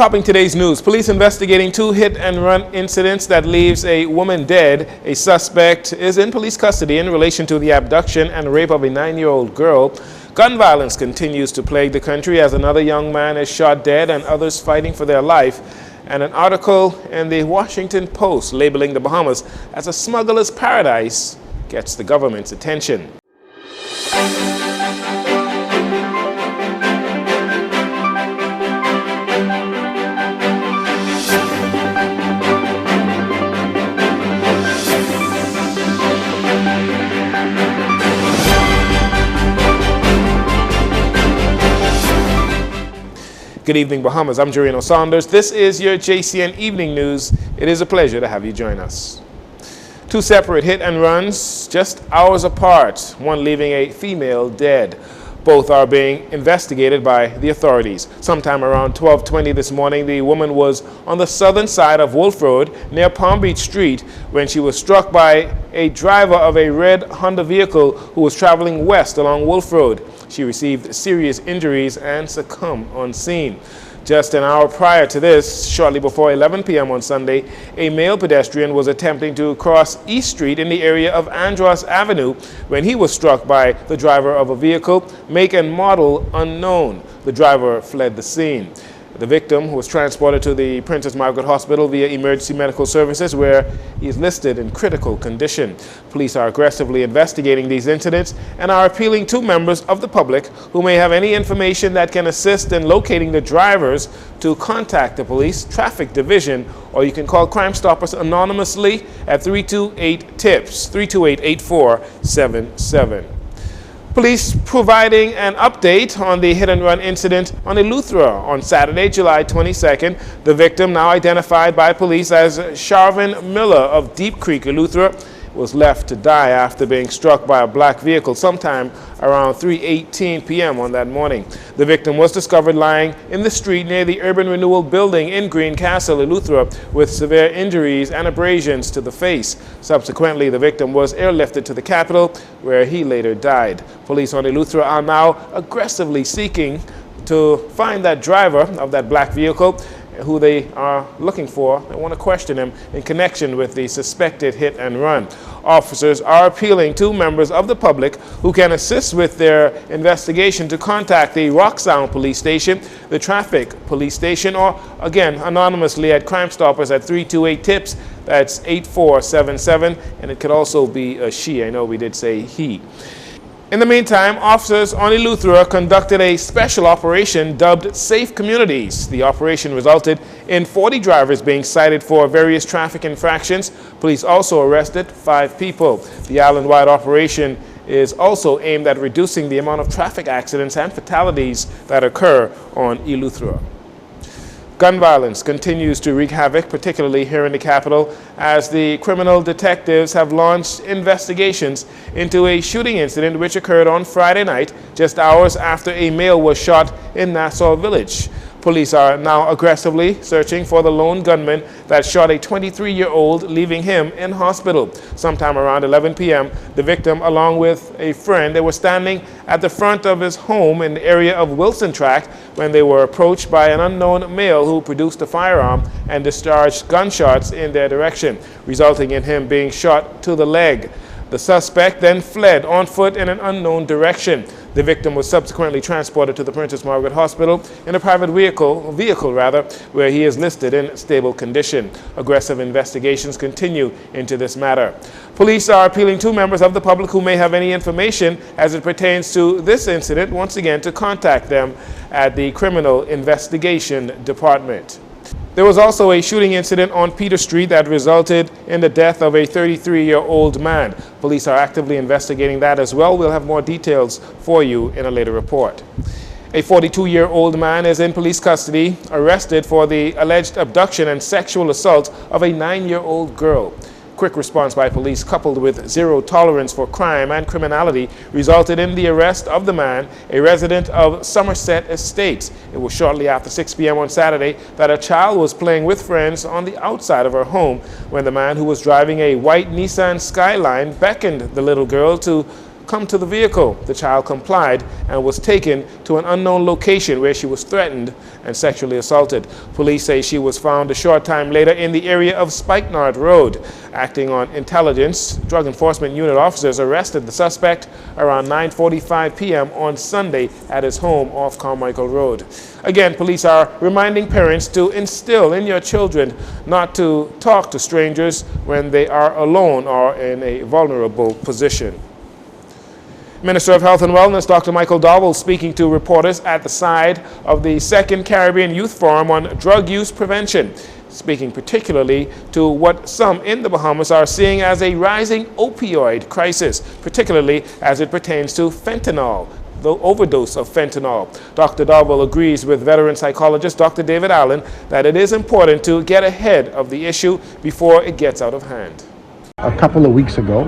Topping today's news, police investigating two hit-and-run incidents that leaves a woman dead. A suspect is in police custody in relation to the abduction and rape of a 9-year-old girl. Gun violence continues to plague the country as another young man is shot dead and others fighting for their life. And an article in the Washington Post labeling the Bahamas as a smuggler's paradise gets the government's attention. Good evening, Bahamas. I'm Jcn. This is your Jcn Evening News. It is a pleasure to have you join us. Two separate hit and runs just hours apart, one leaving a female dead. Both are being investigated by the authorities. Sometime around 12:20 this morning, the woman was on the southern side of Wolf Road near Palm Beach Street when she was struck by a driver of a red Honda vehicle who was traveling west along Wolf Road. She received serious injuries and succumbed on scene. Just an hour prior to this, shortly before 11 p.m. on Sunday, a male pedestrian was attempting to cross East Street in the area of Andros Avenue when he was struck by the driver of a vehicle, make and model unknown. The driver fled the scene. The victim was transported to the Princess Margaret Hospital via emergency medical services, where he is listed in critical condition. Police are aggressively investigating these incidents and are appealing to members of the public who may have any information that can assist in locating the drivers to contact the police traffic division, or you can call Crime Stoppers anonymously at 328-TIPS, 328-8477. Police providing an update on the hit-and-run incident on Eleuthera on Saturday, July 22nd. The victim, now identified by police as Sharvin Miller of Deep Creek, Eleuthera, was left to die after being struck by a black vehicle sometime around 3:18 p.m. on that morning. The victim was discovered lying in the street near the Urban Renewal Building in Greencastle, Eleuthera, with severe injuries and abrasions to the face. Subsequently, the victim was airlifted to the Capitol, where he later died. Police on Eleuthera are now aggressively seeking to find that driver of that black vehicle, who they are looking for. They want to question him in connection with the suspected hit and run. Officers are appealing to members of the public who can assist with their investigation to contact the Rock Sound Police Station, the Traffic Police Station, or again, anonymously at Crime Stoppers at 328-TIPS, that's 8477, and it could also be a she. I know we did say he. In the meantime, officers on Eleuthera conducted a special operation dubbed Safe Communities. The operation resulted in 40 drivers being cited for various traffic infractions. Police also arrested 5 people. The island-wide operation is also aimed at reducing the amount of traffic accidents and fatalities that occur on Eleuthera. Gun violence continues to wreak havoc, particularly here in the capital, as the criminal detectives have launched investigations into a shooting incident which occurred on Friday night, just hours after a male was shot in Nassau Village. Police are now aggressively searching for the lone gunman that shot a 23-year-old, leaving him in hospital. Sometime around 11 p.m., the victim, along with a friend, they were standing at the front of his home in the area of Wilson Tract when they were approached by an unknown male who produced a firearm and discharged gunshots in their direction, resulting in him being shot to the leg. The suspect then fled on foot in an unknown direction. The victim was subsequently transported to the Princess Margaret Hospital in a private vehicle, where he is listed in stable condition. Aggressive investigations continue into this matter. Police are appealing to members of the public who may have any information as it pertains to this incident, once again, to contact them at the Criminal Investigation Department. There was also a shooting incident on Peter Street that resulted in the death of a 33-year-old man. Police are actively investigating that as well. We'll have more details for you in a later report. A 42-year-old man is in police custody, arrested for the alleged abduction and sexual assault of a 9-year-old girl. Quick response by police, coupled with zero tolerance for crime and criminality, resulted in the arrest of the man, a resident of Somerset Estates. It was shortly after 6 p.m. on Saturday that a child was playing with friends on the outside of her home when the man, who was driving a white Nissan Skyline, beckoned the little girl to come to the vehicle. The child complied and was taken to an unknown location where she was threatened and sexually assaulted. Police say she was found a short time later in the area of Spikenard Road. Acting on intelligence, Drug Enforcement Unit officers arrested the suspect around 9:45 p.m. on Sunday at his home off Carmichael Road. Again, police are reminding parents to instill in your children not to talk to strangers when they are alone or in a vulnerable position. Minister of Health and Wellness Dr. Michael Dowell speaking to reporters at the side of the Second Caribbean Youth Forum on Drug Use Prevention, speaking particularly to what some in the Bahamas are seeing as a rising opioid crisis, particularly as it pertains to fentanyl, the overdose of fentanyl. Dr. Dowell agrees with veteran psychologist Dr. David Allen that it is important to get ahead of the issue before it gets out of hand. A couple of weeks ago,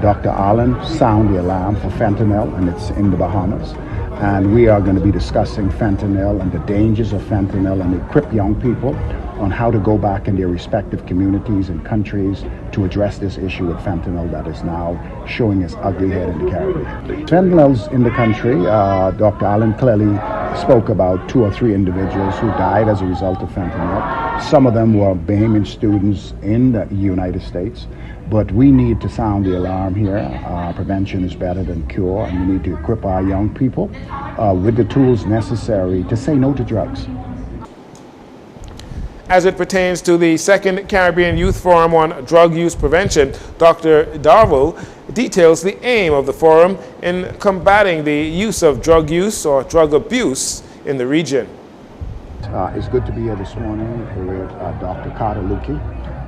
Dr. Allen sounded the alarm for fentanyl, and it's in the Bahamas. And we are going to be discussing fentanyl and the dangers of fentanyl and equip young people on how to go back in their respective communities and countries to address this issue with fentanyl that is now showing its ugly head in the Caribbean. Fentanyl's in the country. Dr. Allen clearly spoke about 2 or 3 individuals who died as a result of fentanyl. Some of them were Bahamian students in the United States. But we need to sound the alarm here. Prevention is better than cure, and we need to equip our young people with the tools necessary to say no to drugs. As it pertains to the Second Caribbean Youth Forum on Drug Use Prevention, Dr. Darville details the aim of the forum in combating the use of drug use or drug abuse in the region. It's good to be here this morning with Dr. Carter Lukey,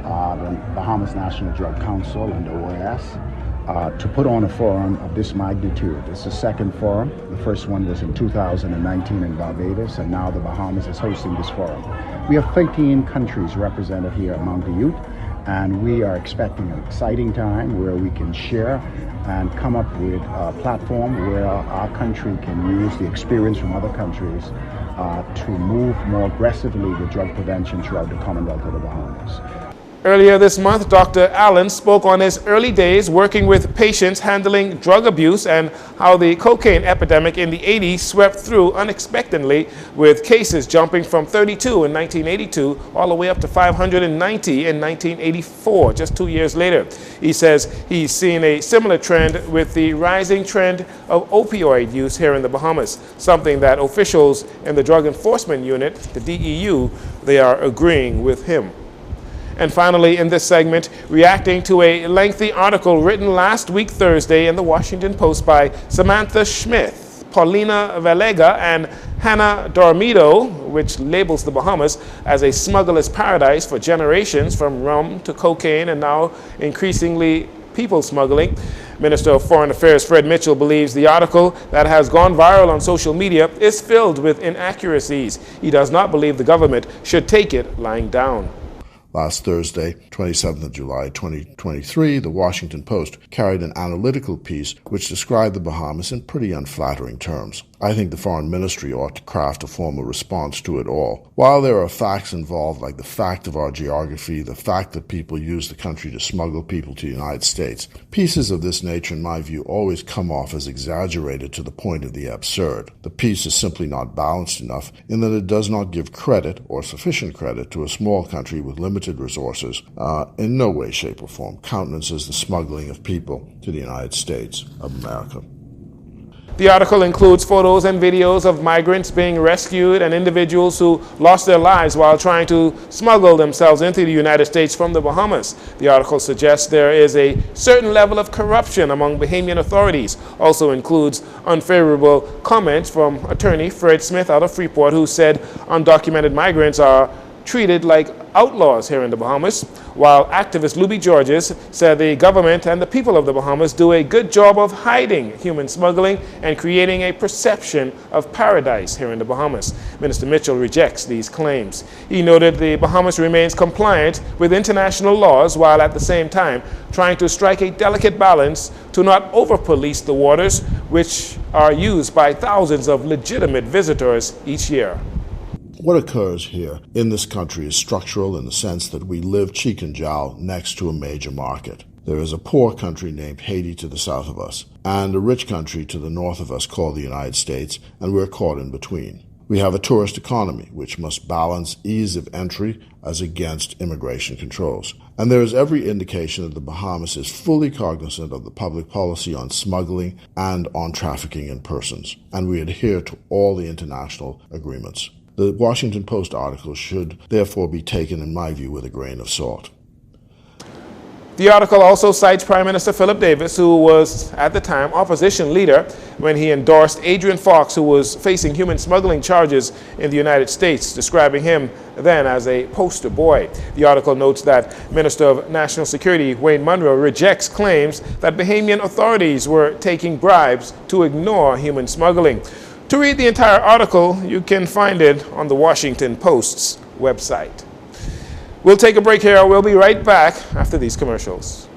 the Bahamas National Drug Council and the OAS, to put on a forum of this magnitude. It's the second forum. The first one was in 2019 in Barbados, and now the Bahamas is hosting this forum. We have 13 countries represented here among the youth, and we are expecting an exciting time where we can share and come up with a platform where our country can use the experience from other countries to move more aggressively with drug prevention throughout the Commonwealth of the Bahamas. Earlier this month, Dr. Allen spoke on his early days working with patients handling drug abuse and how the cocaine epidemic in the 80s swept through unexpectedly, with cases jumping from 32 in 1982 all the way up to 590 in 1984, just 2 years later. He says he's seen a similar trend with the rising trend of opioid use here in the Bahamas, something that officials in the Drug Enforcement Unit, the DEU, they are agreeing with him. And finally, in this segment, reacting to a lengthy article written last week Thursday in the Washington Post by Samantha Smith, Paulina Valega, and Hannah Dormido, which labels the Bahamas as a smuggler's paradise for generations, from rum to cocaine and now increasingly people smuggling. Minister of Foreign Affairs Fred Mitchell believes the article that has gone viral on social media is filled with inaccuracies. He does not believe the government should take it lying down. Last Thursday, 27th of July 2023, the Washington Post carried an analytical piece which described the Bahamas in pretty unflattering terms. I think the Foreign Ministry ought to craft a formal response to it all. While there are facts involved, like the fact of our geography, the fact that people use the country to smuggle people to the United States, pieces of this nature, in my view, always come off as exaggerated to the point of the absurd. The piece is simply not balanced enough in that it does not give credit, or sufficient credit, to a small country with limited resources, in no way, shape, or form countenances the smuggling of people to the United States of America. The article includes photos and videos of migrants being rescued and individuals who lost their lives while trying to smuggle themselves into the United States from the Bahamas. The article suggests there is a certain level of corruption among Bahamian authorities. Also includes unfavorable comments from attorney Fred Smith out of Freeport, who said undocumented migrants are treated like outlaws here in the Bahamas, while activist Luby Georges said the government and the people of the Bahamas do a good job of hiding human smuggling and creating a perception of paradise here in the Bahamas. Minister Mitchell rejects these claims. He noted the Bahamas remains compliant with international laws while at the same time trying to strike a delicate balance to not over-police the waters, which are used by thousands of legitimate visitors each year. What occurs here in this country is structural in the sense that we live cheek and jowl next to a major market. There is a poor country named Haiti to the south of us, and a rich country to the north of us called the United States, and we're caught in between. We have a tourist economy, which must balance ease of entry as against immigration controls. And there is every indication that the Bahamas is fully cognizant of the public policy on smuggling and on trafficking in persons, and we adhere to all the international agreements. The Washington Post article should therefore be taken, in my view, with a grain of salt. The article also cites Prime Minister Philip Davis, who was, at the time, opposition leader when he endorsed Adrian Fox, who was facing human smuggling charges in the United States, describing him then as a poster boy. The article notes that Minister of National Security Wayne Munro rejects claims that Bahamian authorities were taking bribes to ignore human smuggling. To read the entire article, you can find it on the Washington Post's website. We'll take a break here. We'll be right back after these commercials.